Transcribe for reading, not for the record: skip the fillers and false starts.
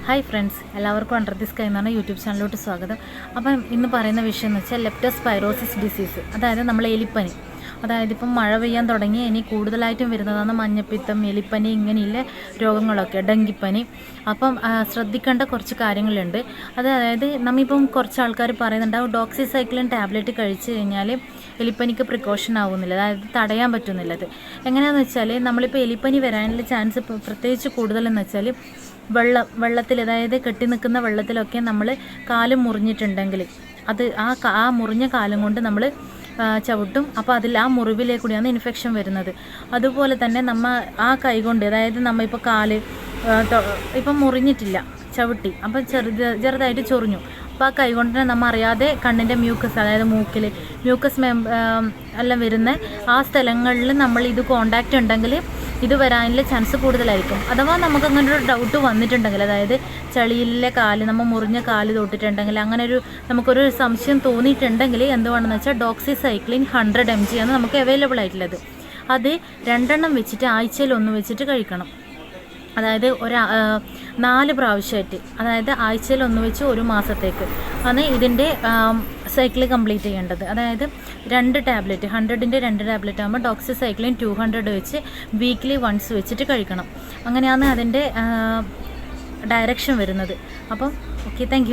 Hi friends, എല്ലാവർക്കും under the sky എന്ന് പറഞ്ഞ യൂട്യൂബ് ചാനലിലോട്ട് സ്വാഗതം. അപ്പം ഇന്ന് പറയുന്ന വിഷയം എന്ന് വെച്ചാൽ ലെപ്റ്റോസ്പൈറോസിസ് ഡിസീസ്, അതായത് നമ്മൾ എലിപ്പനി. അതായത് ഇപ്പം മഴ പെയ്യാൻ തുടങ്ങി ഇനി കൂടുതലായിട്ടും വരുന്നതാണ് മഞ്ഞപ്പിത്തം, എലിപ്പനി, ഇങ്ങനെയുള്ള രോഗങ്ങളൊക്കെ, ഡെങ്കിപ്പനി. അപ്പം ശ്രദ്ധിക്കേണ്ട കുറച്ച് കാര്യങ്ങളുണ്ട്. അതായത് നമ്മിപ്പം കുറച്ച് ആൾക്കാർ പറയുന്നുണ്ടാവും ഡോക്സിസൈക്ലിൻ ടാബ്ലറ്റ് കഴിച്ച് കഴിഞ്ഞാൽ എലിപ്പനിക്ക് പ്രിക്കോഷൻ ആവുന്നില്ല, അതായത് തടയാൻ പറ്റുന്നില്ലത്. എങ്ങനെയാണെന്ന് വെച്ചാൽ നമ്മളിപ്പോൾ എലിപ്പനി വരാനുള്ള ചാൻസ് പ്രത്യേകിച്ച് കൂടുതലെന്ന് വെച്ചാൽ വെള്ളത്തിൽ, അതായത് കെട്ടി നിൽക്കുന്ന വെള്ളത്തിലൊക്കെ നമ്മൾ കാല് മുറിഞ്ഞിട്ടുണ്ടെങ്കിൽ അത് ആ മുറിഞ്ഞ കാലം കൊണ്ട് നമ്മൾ ചവിട്ടും. അപ്പോൾ ആ മുറിവിലേ കൂടിയാണ് ഇൻഫെക്ഷൻ വരുന്നത്. അതുപോലെ തന്നെ ആ കൈ കൊണ്ട്, അതായത് നമ്മൾ ഇപ്പോൾ കാല് ഇപ്പം മുറിഞ്ഞിട്ടില്ല, ചവിട്ടി, അപ്പം ചെറുതായിട്ട് ചൊറിഞ്ഞു. അപ്പോൾ ആ കൈ കൊണ്ട് തന്നെ നമ്മൾ അറിയാതെ കണ്ണിൻ്റെ മ്യൂക്കസ്, അതായത് മൂക്കിൽ മ്യൂക്കസ് എല്ലാം വരുന്ന ആ സ്ഥലങ്ങളിൽ നമ്മൾ ഇത് കോണ്ടാക്റ്റ് ഉണ്ടെങ്കിൽ ഇത് വരാനുള്ള ചാൻസ് കൂടുതലായിരിക്കും. അഥവാ നമുക്ക് അങ്ങനെ ഒരു ഡൗട്ട് വന്നിട്ടുണ്ടെങ്കിൽ, അതായത് ചളിയിലെ കാല്, നമ്മൾ മുറിഞ്ഞ കാല് തൊട്ടിട്ടുണ്ടെങ്കിൽ, അങ്ങനെ നമുക്കൊരു സംശയം തോന്നിയിട്ടുണ്ടെങ്കിൽ എന്തുവാണെന്ന് വെച്ചാൽ ഡോക്സിസൈക്ലിൻ 100 mg ആണ് നമുക്ക് അവൈലബിൾ ആയിട്ടുള്ളത്. അത് 2 വെച്ചിട്ട് ആഴ്ചയിൽ 1 വെച്ചിട്ട് കഴിക്കണം. അതായത് 4 പ്രാവശ്യമായിട്ട്, അതായത് ആഴ്ചയിൽ 1 വെച്ച് 1 മാസത്തേക്ക് ആണ് ഇതിൻ്റെ സൈക്കിൾ കംപ്ലീറ്റ് ചെയ്യേണ്ടത്. അതായത് 2 ടാബ്ലറ്റ്, 100ൻ്റെ 2 ടാബ്ലറ്റ് ആകുമ്പോൾ ഡോക്സിസൈക്ലിൻ 200 വെച്ച് വീക്ക്ലി വൺസ് വെച്ചിട്ട് കഴിക്കണം. അങ്ങനെയാണ് അതിൻ്റെ ഡയറക്ഷൻ വരുന്നത്. അപ്പം ഓക്കെ, താങ്ക് യു.